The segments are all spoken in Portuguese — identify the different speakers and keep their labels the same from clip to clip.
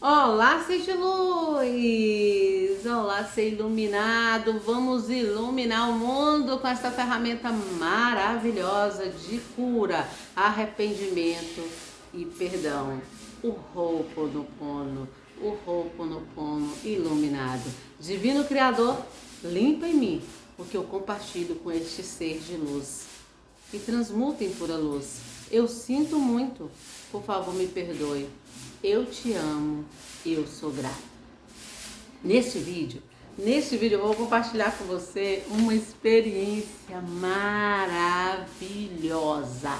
Speaker 1: Olá, ser de luz! Olá, ser iluminado! Vamos iluminar o mundo com essa ferramenta maravilhosa de cura, arrependimento e perdão. O Ho'oponopono, o Ho'oponopono iluminado. Divino Criador, limpa em mim o que eu compartilho com este ser de luz e transmuta em pura luz. Eu sinto muito, por favor me perdoe. Eu te amo, eu sou grata. Neste vídeo eu vou compartilhar com você uma experiência maravilhosa.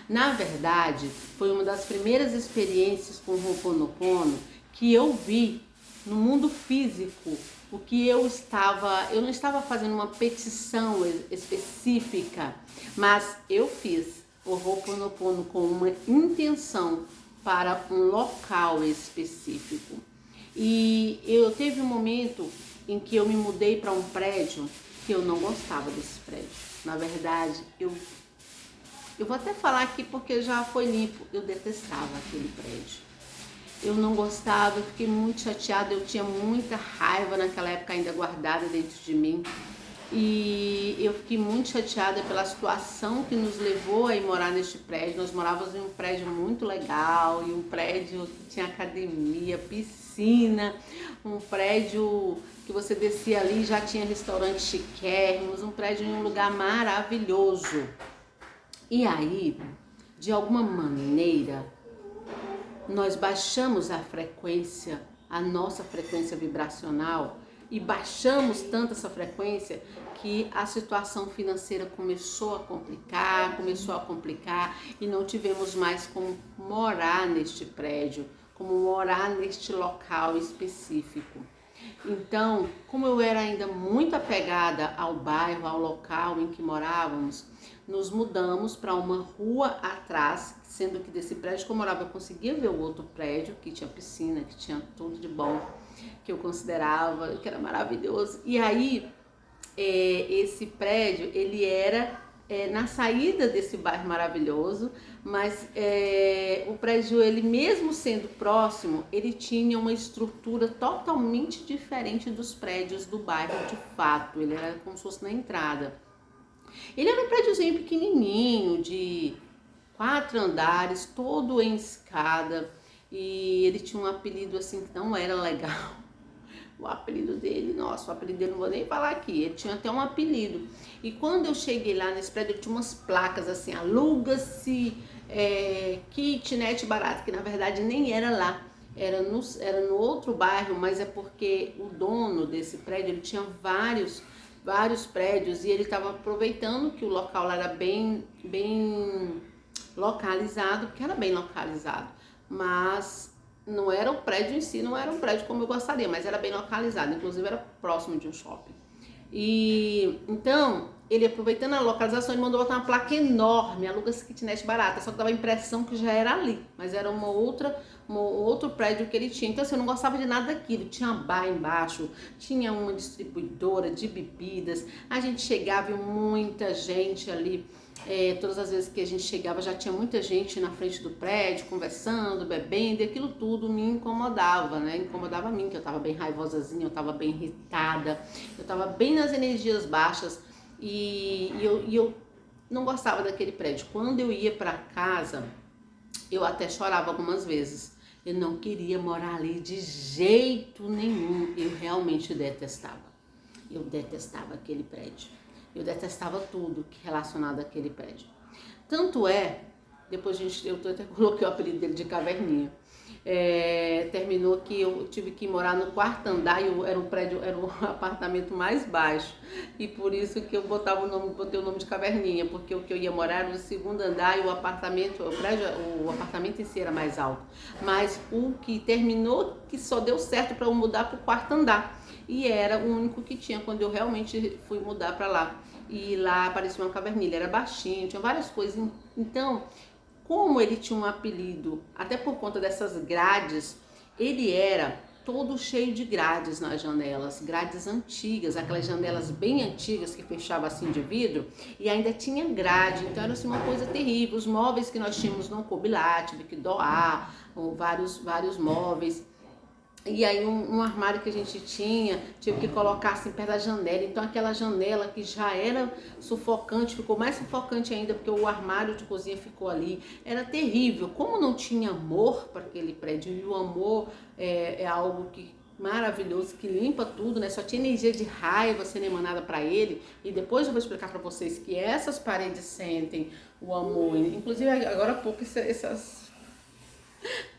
Speaker 1: Na verdade, foi uma das primeiras experiências com o Ho'oponopono que eu vi no mundo físico. O que eu não estava fazendo uma petição específica, mas eu fiz o Ho'oponopono com uma intenção para um local específico. E eu teve um momento em que eu me mudei para um prédio que eu não gostava desse prédio. Na verdade, eu vou até falar aqui porque já foi limpo. Eu detestava aquele prédio. Eu não gostava, eu fiquei muito chateada, eu tinha muita raiva naquela época ainda guardada dentro de mim. E eu fiquei muito chateada pela situação que nos levou a ir morar neste prédio. Nós morávamos em um prédio muito legal, e um prédio que tinha academia, piscina, um prédio que você descia ali e já tinha restaurante chiquérrimos, um prédio em um lugar maravilhoso. E aí, de alguma maneira, nós baixamos a nossa frequência vibracional, e baixamos tanto essa frequência que a situação financeira começou a complicar e não tivemos mais como morar neste prédio, como morar neste local específico. Então, como eu era ainda muito apegada ao bairro, ao local em que morávamos, nos mudamos para uma rua atrás, sendo que desse prédio que eu morava eu conseguia ver o outro prédio, que tinha piscina, que tinha tudo de bom, que eu considerava, que era maravilhoso. E aí, esse prédio, ele era na saída desse bairro maravilhoso, mas o prédio, ele mesmo sendo próximo, ele tinha uma estrutura totalmente diferente dos prédios do bairro de fato. Ele era como se fosse na entrada. Ele era um prédiozinho pequenininho, de 4 andares, todo em escada, e ele tinha um apelido assim que não era legal. O apelido dele, nossa, o apelido dele não vou nem falar aqui, ele tinha até um apelido. E quando eu cheguei lá nesse prédio, ele tinha umas placas assim, aluga-se kitnet barato, que na verdade nem era lá, era no outro bairro, mas é porque o dono desse prédio, ele tinha vários prédios, e ele estava aproveitando que o local lá era bem localizado, porque era bem localizado, mas não era o prédio em si, não era um prédio como eu gostaria, mas era bem localizado, inclusive era próximo de um shopping. E então, ele aproveitando a localização, ele mandou botar uma placa enorme, aluga-se kitnet barata, só que dava a impressão que já era ali, mas era um outro prédio que ele tinha. Então assim, eu não gostava de nada daquilo. Tinha bar embaixo, tinha uma distribuidora de bebidas, a gente chegava e muita gente ali. Todas as vezes que a gente chegava já tinha muita gente na frente do prédio, conversando, bebendo, e aquilo tudo me incomodava, né? Incomodava a mim, que eu tava bem raivosazinha, eu tava bem irritada, eu tava bem nas energias baixas, e eu não gostava daquele prédio. Quando eu ia para casa, eu até chorava algumas vezes. Eu não queria morar ali de jeito nenhum, eu realmente detestava. Eu detestava aquele prédio. Eu detestava tudo relacionado àquele prédio. Tanto é, depois eu até coloquei o apelido dele de Caverninha. Terminou que eu tive que morar no 4º andar, e era o apartamento mais baixo. E por isso que eu botei o nome de Caverninha, porque o que eu ia morar era no 2º andar, e o apartamento em si era mais alto. Mas o que terminou, que só deu certo para eu mudar para o 4º andar. E era o único que tinha quando eu realmente fui mudar para lá. E lá aparecia uma caverninha, era baixinho, tinha várias coisas. Então, como ele tinha um apelido, até por conta dessas grades, ele era todo cheio de grades nas janelas, grades antigas, aquelas janelas bem antigas que fechavam assim de vidro, e ainda tinha grade. Então era assim uma coisa terrível. Os móveis que nós tínhamos não coube lá, tive que doar, vários móveis. E aí um armário que a gente tinha, tive que colocar assim perto da janela. Então aquela janela que já era sufocante, ficou mais sufocante ainda, porque o armário de cozinha ficou ali. Era terrível. Como não tinha amor para aquele prédio, e o amor é algo que maravilhoso, que limpa tudo, né? Só tinha energia de raiva sendo emanada para ele. E depois eu vou explicar para vocês que essas paredes sentem o amor. Inclusive agora há pouco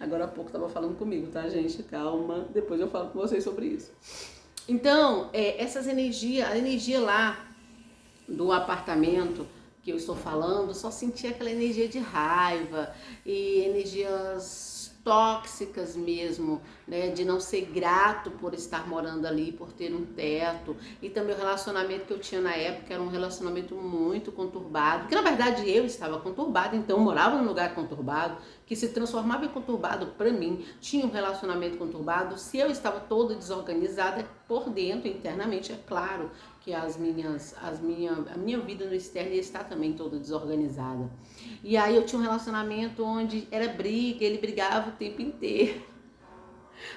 Speaker 1: Agora há pouco tava falando comigo, tá, gente? Calma, depois eu falo com vocês sobre isso. Então, essas energias, a energia lá do apartamento que eu estou falando, só sentia aquela energia de raiva e energias tóxicas mesmo, né, de não ser grato por estar morando ali, por ter um teto, e também o relacionamento que eu tinha na época era um relacionamento muito conturbado, que na verdade eu estava conturbada, então eu morava num lugar conturbado, que se transformava em conturbado para mim, tinha um relacionamento conturbado, se eu estava toda desorganizada por dentro, internamente, é claro que a minha vida no externo está também toda desorganizada. E aí eu tinha um relacionamento onde era briga, ele brigava o tempo inteiro.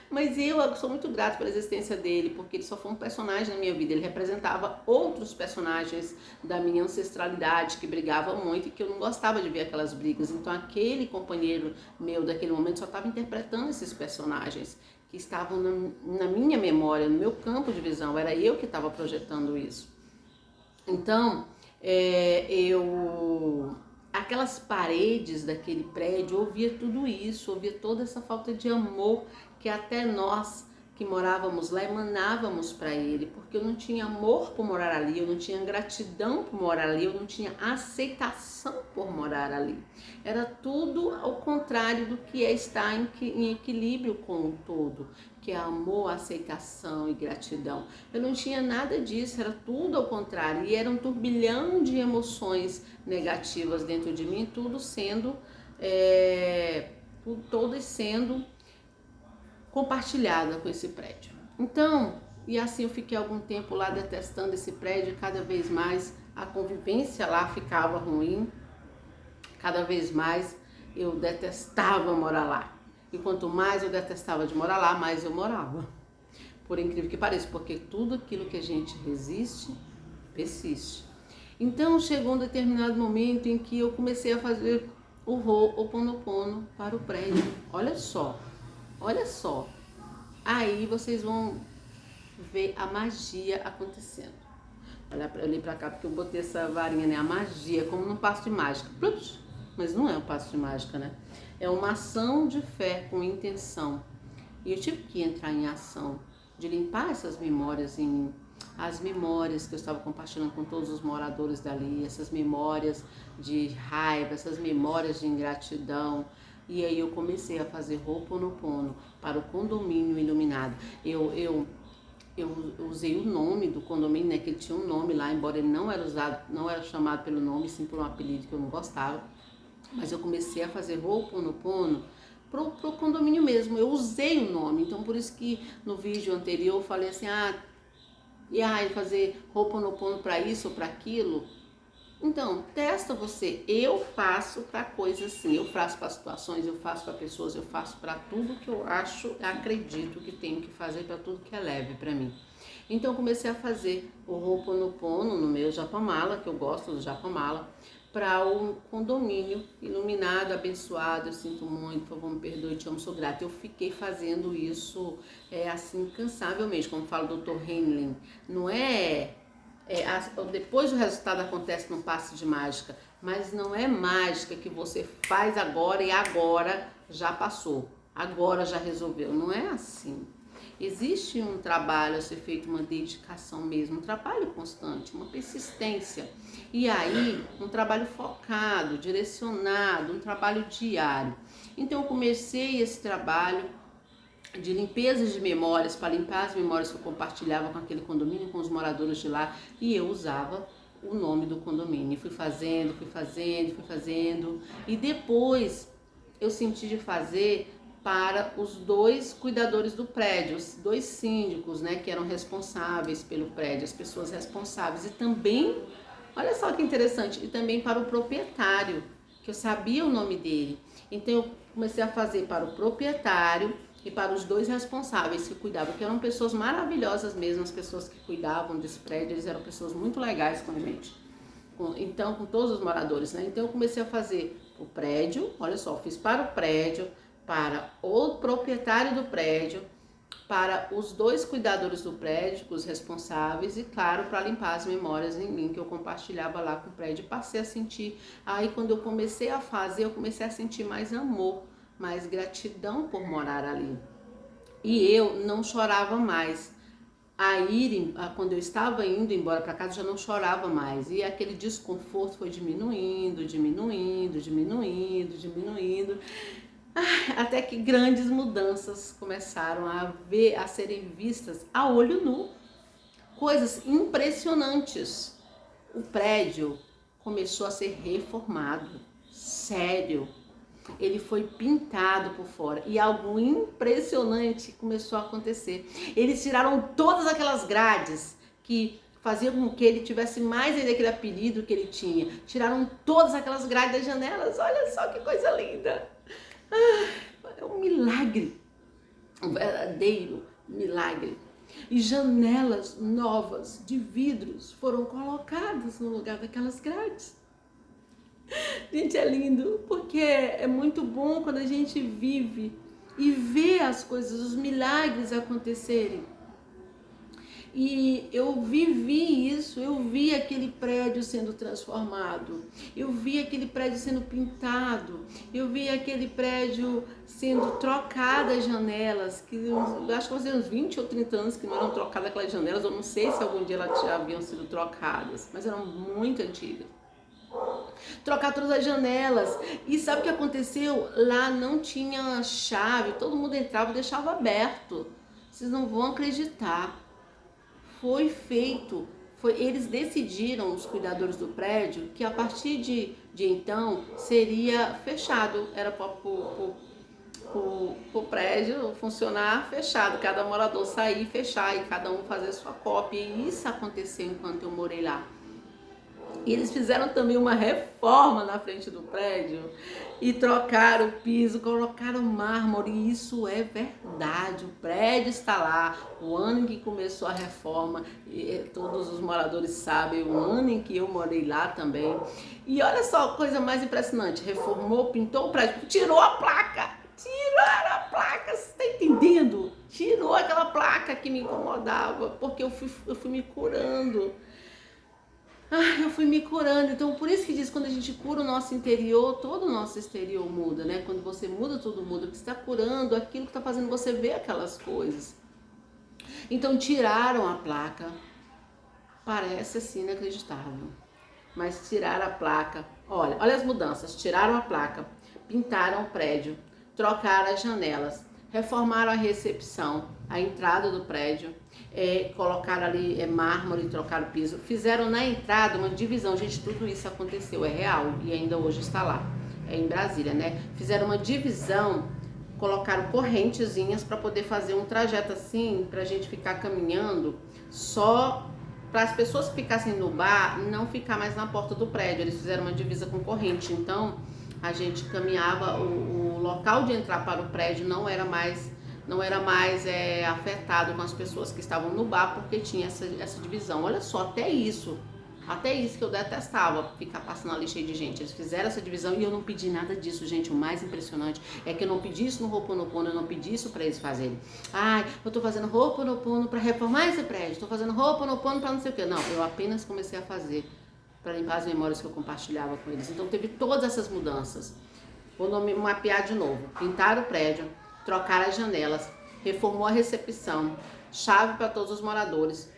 Speaker 1: Mas eu sou muito grata pela existência dele, porque ele só foi um personagem na minha vida. Ele representava outros personagens da minha ancestralidade que brigavam muito e que eu não gostava de ver aquelas brigas. Então aquele companheiro meu daquele momento só estava interpretando esses personagens que estavam na minha memória, no meu campo de visão. Era eu que estava projetando isso. Então, aquelas paredes daquele prédio, eu ouvia tudo isso, ouvia toda essa falta de amor que até nós que morávamos lá emanávamos para ele, porque eu não tinha amor por morar ali, eu não tinha gratidão por morar ali, eu não tinha aceitação por morar ali. Era tudo ao contrário do que é estar em equilíbrio com o todo, que é amor, aceitação e gratidão. Eu não tinha nada disso, era tudo ao contrário, e era um turbilhão de emoções negativas dentro de mim, tudo sendo, todas sendo compartilhada com esse prédio. Então, e assim eu fiquei algum tempo lá detestando esse prédio, e cada vez mais a convivência lá ficava ruim, cada vez mais eu detestava morar lá. E quanto mais eu detestava de morar lá, mais eu morava. Por incrível que pareça, porque tudo aquilo que a gente resiste, persiste. Então chegou um determinado momento em que eu comecei a fazer o Ho'oponopono para o prédio. Olha só. Aí vocês vão ver a magia acontecendo. Olhei pra cá porque eu botei essa varinha, né? A magia, como num passo de mágica. Mas não é um passo de mágica, né? É uma ação de fé com intenção. E eu tive que entrar em ação de limpar essas memórias em mim. As memórias que eu estava compartilhando com todos os moradores dali, essas memórias de raiva, essas memórias de ingratidão. E aí eu comecei a fazer Ho'oponopono para o condomínio iluminado. Eu usei o nome do condomínio, né, que ele tinha um nome lá, embora ele não era chamado pelo nome, sim por um apelido que eu não gostava. Mas eu comecei a fazer Ho'oponopono pro condomínio mesmo. Eu usei o nome, então por isso que no vídeo anterior eu falei assim, fazer Ho'oponopono para isso ou para aquilo. Então, testa você. Eu faço para coisas assim, eu faço para situações, eu faço para pessoas, eu faço para tudo que eu acredito que tenho que fazer, para tudo que é leve para mim. Então, eu comecei a fazer o Ho'oponopono no meu Japamala, que eu gosto do Japamala, para o condomínio iluminado, abençoado. Eu sinto muito, por favor, me perdoe, te amo, sou grata. Eu fiquei fazendo isso assim, incansavelmente, como fala o Dr. Heinlein. Não depois o resultado acontece num passe de mágica, mas não é mágica que você faz agora e agora já passou, agora já resolveu, não é assim. Existe um trabalho a ser feito, uma dedicação mesmo, um trabalho constante, uma persistência. E aí, um trabalho focado, direcionado, um trabalho diário. Então eu comecei esse trabalho de limpeza de memórias, para limpar as memórias que eu compartilhava com aquele condomínio, com os moradores de lá, e eu usava o nome do condomínio. Fui fazendo, e depois eu senti de fazer para os 2 cuidadores do prédio, os 2 síndicos, né, que eram responsáveis pelo prédio, as pessoas responsáveis, e também, olha só que interessante, e também para o proprietário, que eu sabia o nome dele. Então eu comecei a fazer para o proprietário e para os 2 responsáveis que cuidavam, que eram pessoas maravilhosas mesmo, as pessoas que cuidavam desse prédio, eles eram pessoas muito legais com a gente. Então, com todos os moradores, né? Então eu comecei a fazer o prédio, olha só, fiz para o prédio, para o proprietário do prédio, para os 2 cuidadores do prédio, os responsáveis, e claro, para limpar as memórias em mim, que eu compartilhava lá com o prédio. Passei a sentir, aí quando eu comecei a fazer, eu comecei a sentir mais amor, mais gratidão por morar ali. E eu não chorava mais. Quando eu estava indo embora para casa, eu já não chorava mais. E aquele desconforto foi diminuindo, até que grandes mudanças começaram a serem vistas a olho nu. Coisas impressionantes. O prédio começou a ser reformado. Sério. Ele foi pintado por fora e algo impressionante começou a acontecer. Eles tiraram todas aquelas grades que faziam com que ele tivesse mais ainda aquele apelido que ele tinha. Tiraram todas aquelas grades das janelas. Olha só que coisa linda. É um milagre, um verdadeiro milagre. E janelas novas de vidros foram colocadas no lugar daquelas grades. Gente, é lindo, porque é muito bom quando a gente vive e vê as coisas, os milagres acontecerem. E eu vivi isso, eu vi aquele prédio sendo transformado, eu vi aquele prédio sendo pintado, eu vi aquele prédio sendo trocado as janelas, que eu acho que fazia uns 20 ou 30 anos que não eram trocadas aquelas janelas, eu não sei se algum dia elas já haviam sido trocadas, mas eram muito antigas. Trocar todas as janelas. E sabe o que aconteceu? Lá não tinha chave, todo mundo entrava e deixava aberto. Vocês não vão acreditar. Foi feito. Eles decidiram, os cuidadores do prédio, que a partir de então seria fechado. Era para o prédio funcionar fechado. Cada morador sair e fechar e cada um fazer sua cópia. E isso aconteceu enquanto eu morei lá. E eles fizeram também uma reforma na frente do prédio e trocaram o piso, colocaram mármore, e isso é verdade, o prédio está lá, o ano em que começou a reforma, e todos os moradores sabem, o ano em que eu morei lá também. E olha só a coisa mais impressionante, reformou, pintou o prédio, tirou a placa, tiraram a placa, você está entendendo? Tirou aquela placa que me incomodava, porque eu fui me curando. Eu fui me curando, então por isso que diz, quando a gente cura o nosso interior, todo o nosso exterior muda, né? Quando você muda, tudo muda, porque você está curando aquilo que está fazendo você ver aquelas coisas. Então tiraram a placa, parece assim inacreditável, mas tiraram a placa, olha as mudanças, tiraram a placa, pintaram o prédio, trocaram as janelas, reformaram a recepção, a entrada do prédio, colocaram ali mármore, trocaram o piso, fizeram na entrada uma divisão, gente, tudo isso aconteceu, é real e ainda hoje está lá, em Brasília, né? Fizeram uma divisão, colocaram correntezinhas para poder fazer um trajeto assim, pra gente ficar caminhando, só para as pessoas que ficassem no bar, não ficar mais na porta do prédio, eles fizeram uma divisa com corrente, então a gente caminhava, o local de entrar para o prédio não era mais afetado com as pessoas que estavam no bar, porque tinha essa divisão. Olha só, até isso que eu detestava, ficar passando ali cheio de gente. Eles fizeram essa divisão e eu não pedi nada disso, gente. O mais impressionante é que eu não pedi isso no Ho'oponopono, eu não pedi isso para eles fazerem. Eu tô fazendo Ho'oponopono para reformar esse prédio, tô fazendo Ho'oponopono para não sei o que. Não, eu apenas comecei a fazer para limpar as memórias que eu compartilhava com eles. Então teve todas essas mudanças. Vou mapear de novo. Pintar o prédio, trocar as janelas, reformou a recepção, chave para todos os moradores,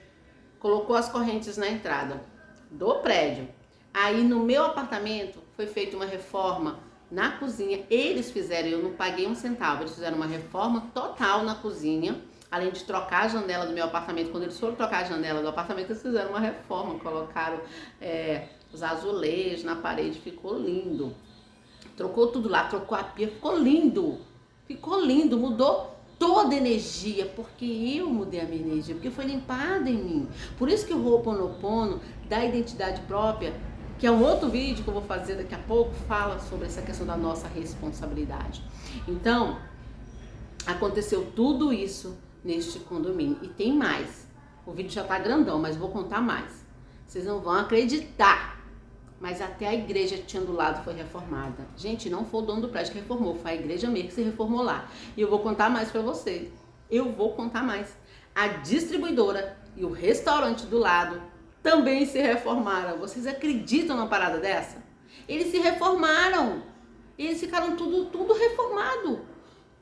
Speaker 1: colocou as correntes na entrada do prédio. Aí no meu apartamento foi feita uma reforma na cozinha. Eles fizeram, eu não paguei um centavo, eles fizeram uma reforma total na cozinha. Além de trocar a janela do meu apartamento, quando eles foram trocar a janela do apartamento, eles fizeram uma reforma, colocaram os azulejos na parede, ficou lindo. Trocou tudo lá, trocou a pia, ficou lindo, mudou toda a energia, porque eu mudei a minha energia, porque foi limpada em mim. Por isso que o Ho'oponopono da identidade própria, que é um outro vídeo que eu vou fazer daqui a pouco, fala sobre essa questão da nossa responsabilidade. Então, aconteceu tudo isso neste condomínio. E tem mais. O vídeo já tá grandão, mas vou contar mais. Vocês não vão acreditar. Mas até a igreja que tinha do lado foi reformada. Gente, não foi o dono do prédio que reformou, foi a igreja mesmo que se reformou lá. E eu vou contar mais pra vocês. Eu vou contar mais. A distribuidora e o restaurante do lado também se reformaram. Vocês acreditam numa parada dessa? Eles se reformaram. Eles ficaram tudo reformado.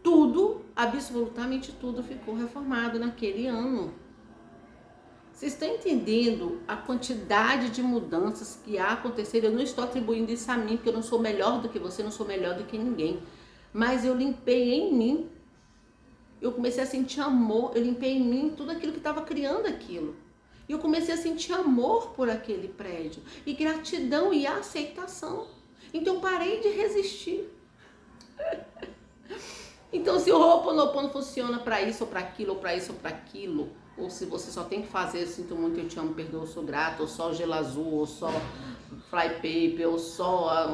Speaker 1: Tudo, absolutamente tudo ficou reformado naquele ano. Vocês estão entendendo a quantidade de mudanças que aconteceram? Eu não estou atribuindo isso a mim, porque eu não sou melhor do que você, não sou melhor do que ninguém. Mas eu limpei em mim. Eu comecei a sentir amor, eu limpei em mim tudo aquilo que estava criando aquilo. E eu comecei a sentir amor por aquele prédio. E gratidão e aceitação. Então eu parei de resistir. Então se o Ho'oponopono funciona para isso ou para aquilo, ou para isso ou para aquilo, ou se você só tem que fazer, eu sinto muito, eu te amo, perdoo, eu sou grato, ou só gelo azul, ou só fly paper, ou só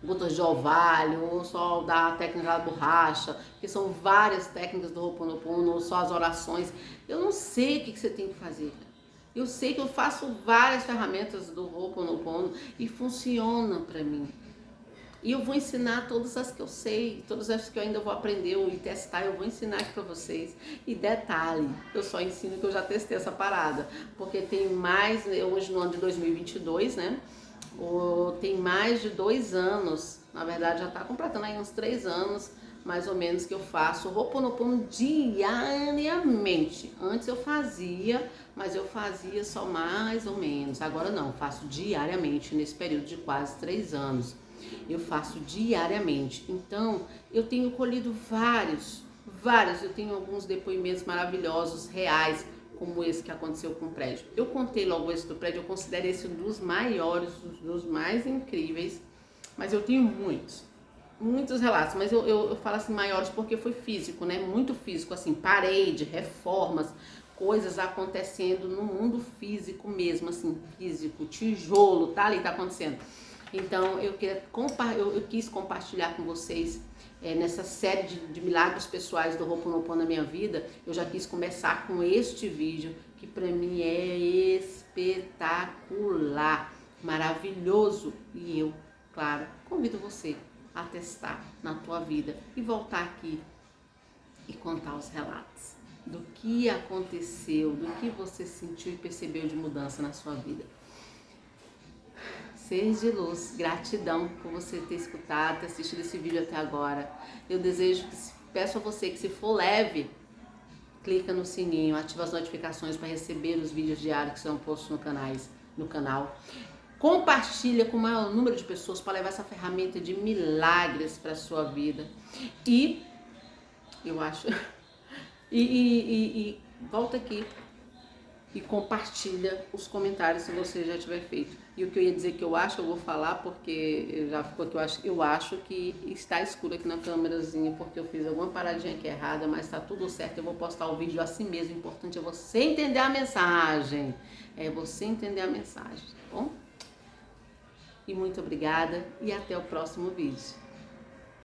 Speaker 1: gotas de orvalho, ou só da técnica da borracha, que são várias técnicas do Ho'oponopono, ou só as orações. Eu não sei o que você tem que fazer. Eu sei que eu faço várias ferramentas do Ho'oponopono e funciona para mim. E eu vou ensinar todas as que eu sei, todas as que eu ainda vou aprender e testar, eu vou ensinar aqui pra vocês. E detalhe, eu só ensino que eu já testei essa parada, porque tem mais, hoje no ano de 2022, né? Tem mais de 2 anos, na verdade já tá completando aí uns 3 anos, mais ou menos, que eu faço o Ho'oponopono diariamente. Antes eu fazia, mas eu fazia só mais ou menos. Agora não, eu faço diariamente nesse período de quase 3 anos. Eu faço diariamente. Então, eu tenho colhido vários. Eu tenho alguns depoimentos maravilhosos, reais, como esse que aconteceu com o prédio. Eu contei logo esse do prédio, eu considero esse um dos maiores, um dos mais incríveis, mas eu tenho muitos relatos, mas eu falo assim maiores porque foi físico, né? Muito físico, assim, parede, reformas, coisas acontecendo no mundo físico mesmo, assim, físico, tijolo, tá ali, tá acontecendo. Então eu quis compartilhar com vocês nessa série de milagres pessoais do Ho'oponopono na minha vida. Eu já quis começar com este vídeo que para mim é espetacular, maravilhoso, e eu, claro, convido você a testar na tua vida e voltar aqui e contar os relatos do que aconteceu, do que você sentiu e percebeu de mudança na sua vida. Ser de luz, gratidão por você ter escutado, ter assistido esse vídeo até agora. Eu peço a você que, se for leve, clica no sininho, ativa as notificações para receber os vídeos diários que são postos no canal. Compartilha com o maior número de pessoas para levar essa ferramenta de milagres para a sua vida. E eu acho... E volta aqui e compartilha os comentários se você já tiver feito. E o que eu ia dizer que eu acho, eu vou falar, porque já ficou que eu acho que está escuro aqui na câmerazinha, porque eu fiz alguma paradinha aqui errada, mas está tudo certo, eu vou postar o vídeo assim mesmo. O importante é você entender a mensagem. É você entender a mensagem, tá bom? E muito obrigada e até o próximo vídeo.